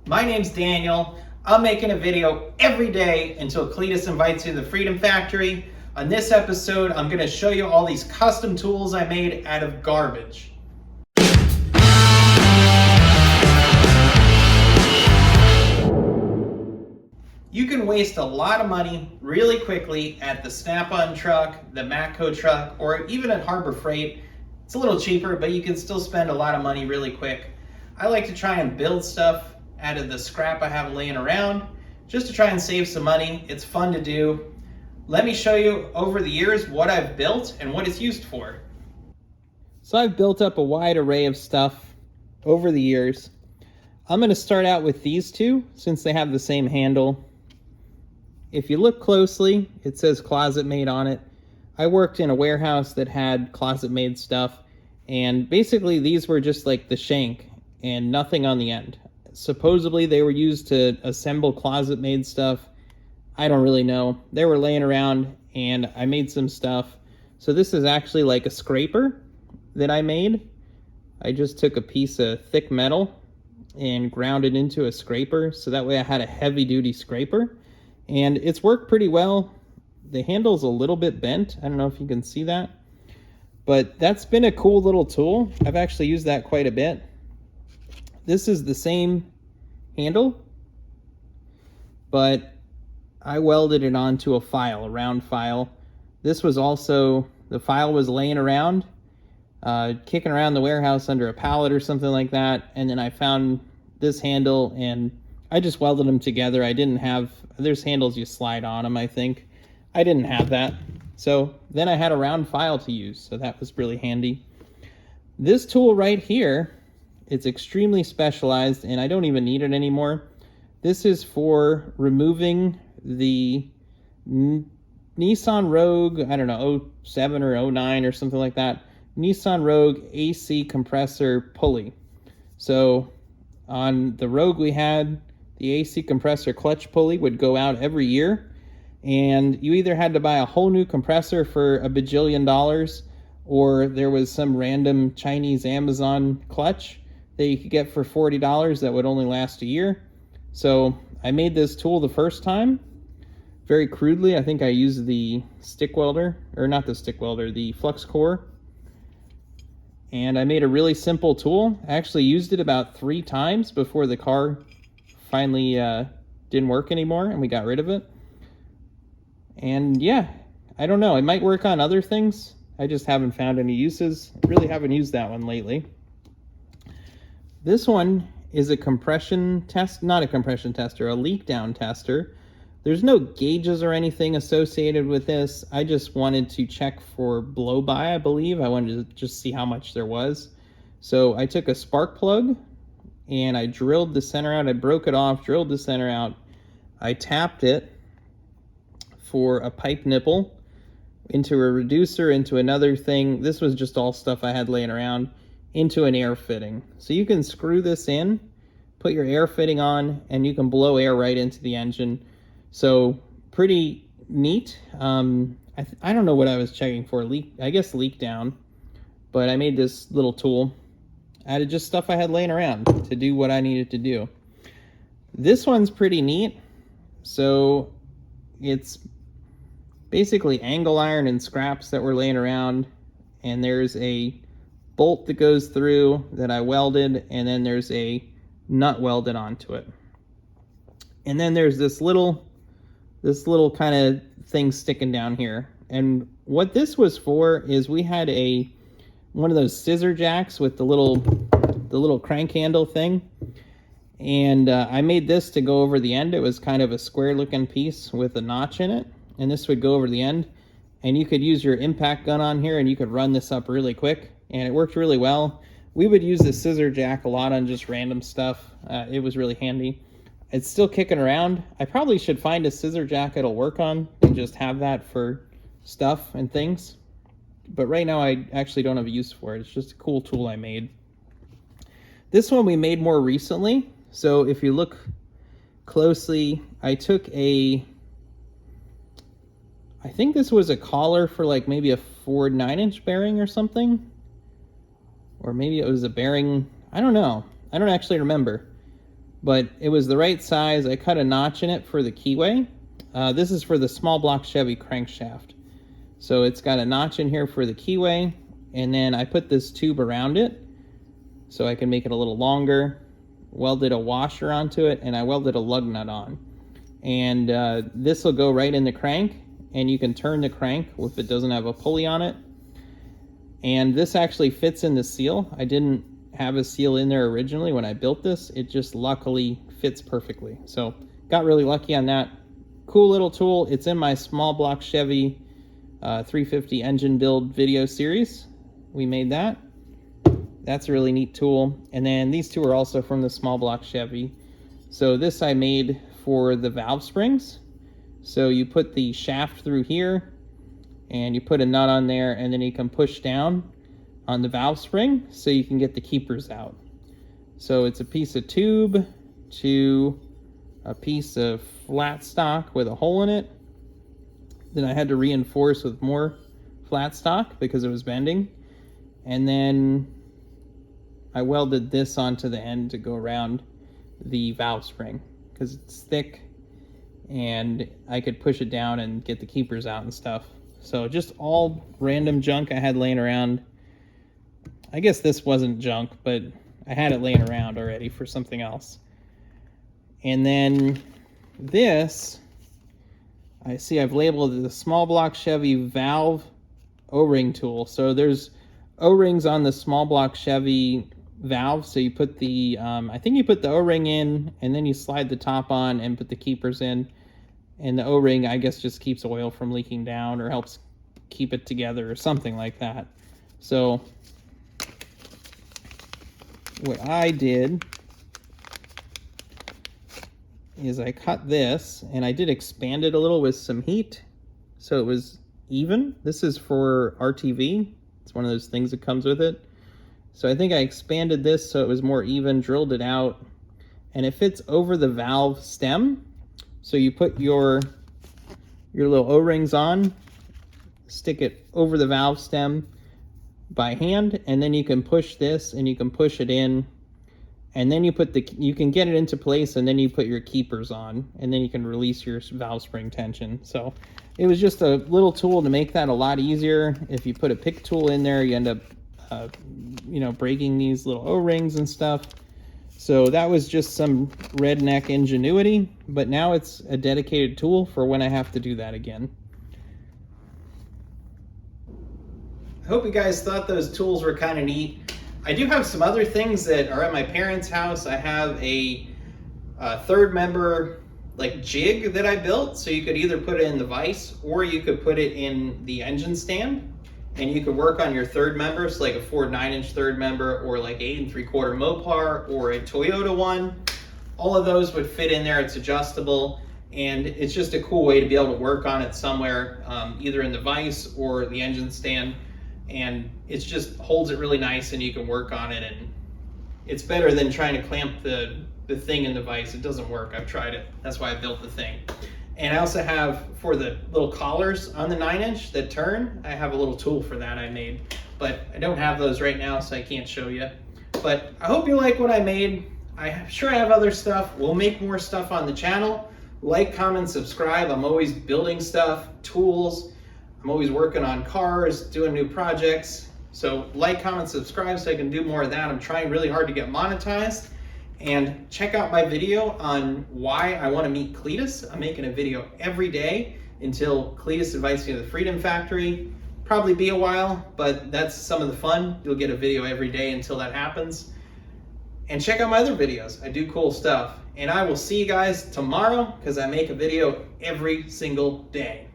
My name's Daniel. I'm making a video every day until Cleetus invites you to the Freedom Factory. On this episode, I'm going to show you all these custom tools I made out of garbage. You can waste a lot of money really quickly at the Snap-on truck, the Matco truck, or even at Harbor Freight. It's a little cheaper, but you can still spend a lot of money really quick. I like to try and build stuff out of the scrap I have laying around just to try and save some money. It's fun to do. Let me show you over the years what I've built and what it's used for. So I've built up a wide array of stuff over the years. I'm going to start out with these two since they have the same handle. If you look closely, it says Closet Made on it. I worked in a warehouse that had Closet Made stuff, and basically these were just like the shank and nothing on the end. Supposedly they were used to assemble Closet Made stuff. I don't really know. They were laying around and I made some stuff. So this is actually like a scraper that I made. I just took a piece of thick metal and ground it into a scraper, so that way I had a heavy duty scraper. And it's worked pretty well. The handle's a little bit bent. I don't know if you can see that, but that's been a cool little tool. I've actually used that quite a bit. This is the same handle, but I welded it onto a file, a round file. This was also, the file was laying around, kicking around the warehouse under a pallet or something like that, and then I found this handle and I just welded them together. I didn't have, there's handles you slide on them, I think. I didn't have that. So then I had a round file to use, so that was really handy. This tool right here, it's extremely specialized and I don't even need it anymore. This is for removing the Nissan Rogue, I don't know, 07 or 09 or something like that, Nissan Rogue AC compressor pulley. So on the Rogue we had, the AC compressor clutch pulley would go out every year, and you either had to buy a whole new compressor for $1 bajillion, or there was some random Chinese Amazon clutch that you could get for $40 that would only last a year. So I made this tool the first time, very crudely. I think I used the stick welder, or not the stick welder, the flux core. And I made a really simple tool. I actually used it about 3 times before the car finally didn't work anymore and we got rid of it. And yeah, I don't know, it might work on other things. I just haven't found any uses. I really haven't used that one lately. This one is a compression test, not a compression tester, a leak down tester. There's no gauges or anything associated with this. I just wanted to check for blow by, I believe. I wanted to just see how much there was. So I took a spark plug and I drilled the center out. I broke it off, drilled the center out. I tapped it for a pipe nipple into a reducer, into another thing. This was just all stuff I had laying around, into an air fitting. So you can screw this in, put your air fitting on, and you can blow air right into the engine. So pretty neat. I don't know what I was checking for, I guess leak down, but I made this little tool out of just stuff I had laying around to do what I needed to do. This one's pretty neat. So it's basically angle iron and scraps that were laying around, and there's a bolt that goes through that I welded, and then there's a nut welded onto it. And then there's this little kind of thing sticking down here. And what this was for is we had one of those scissor jacks with the little crank handle thing. And I made this to go over the end. It was kind of a square looking piece with a notch in it. And this would go over the end. And you could use your impact gun on here and you could run this up really quick. And it worked really well. We would use the scissor jack a lot on just random stuff. It was really handy. It's still kicking around. I probably should find a scissor jack it'll work on and just have that for stuff and things. But right now I actually don't have a use for it. It's just a cool tool I made. This one we made more recently. So if you look closely, I took I think this was a collar for like maybe a Ford 9-inch bearing or something. Or maybe it was a bearing, I don't know. I don't actually remember. but it was the right size. I cut a notch in it for the keyway. This is for the small block Chevy crankshaft. So it's got a notch in here for the keyway, and then I put this tube around it so I can make it a little longer. Welded a washer onto it, and I welded a lug nut on. And this will go right in the crank, and you can turn the crank if it doesn't have a pulley on it. And this actually fits in the seal. I didn't have a seal in there originally when I built this. It just luckily fits perfectly. So got really lucky on that. Cool little tool. It's in my small block Chevy 350 engine build video series. We made that. That's a really neat tool. And then these two are also from the small block Chevy. So this I made for the valve springs. So you put the shaft through here and you put a nut on there, and then you can push down on the valve spring so you can get the keepers out. So it's a piece of tube to a piece of flat stock with a hole in it. Then I had to reinforce with more flat stock because it was bending. And then I welded this onto the end to go around the valve spring because it's thick and I could push it down and get the keepers out and stuff. So just all random junk I had laying around. I guess this wasn't junk, but I had it laying around already for something else. And then this, I see I've labeled it the small block Chevy valve O-ring tool. So there's O-rings on the small block Chevy valve. So you put the, I think you put the O-ring in and then you slide the top on and put the keepers in. And the O-ring, I guess, just keeps oil from leaking down or helps keep it together or something like that. So what I did is I cut this and I did expand it a little with some heat so it was even. This is for RTV. It's one of those things that comes with it. So I think I expanded this so it was more even, drilled it out, and it fits over the valve stem. So you put your little O-rings on, stick it over the valve stem by hand, and then you can push this and you can push it in, and then you can get it into place, and then you put your keepers on, and then you can release your valve spring tension. So it was just a little tool to make that a lot easier. If you put a pick tool in there, you end up breaking these little O-rings and stuff. So that was just some redneck ingenuity, but now it's a dedicated tool for when I have to do that again. I hope you guys thought those tools were kind of neat. I do have some other things that are at my parents' house. I have a third member like jig that I built. So you could either put it in the vise or you could put it in the engine stand. And you could work on your third member, so like a Ford 9-inch third member or like 8 3/4 Mopar or a Toyota one. All of those would fit in there. It's adjustable, and it's just a cool way to be able to work on it somewhere, either in the vise or the engine stand. And it just holds it really nice and you can work on it, and it's better than trying to clamp the thing in the vise. It doesn't work. I've tried it. That's why I built the thing. And I also have, for the little collars on the 9-inch that turn, I have a little tool for that I made. But I don't have those right now, so I can't show you. But I hope you like what I made. I'm sure I have other stuff. We'll make more stuff on the channel. Like, comment, subscribe. I'm always building stuff, tools. I'm always working on cars, doing new projects. So like, comment, subscribe so I can do more of that. I'm trying really hard to get monetized. And check out my video on why I want to meet Cleetus. I'm making a video every day until Cleetus invites me to the Freedom Factory. Probably be a while, but that's some of the fun. You'll get a video every day until that happens. And check out my other videos. I do cool stuff. And I will see you guys tomorrow because I make a video every single day.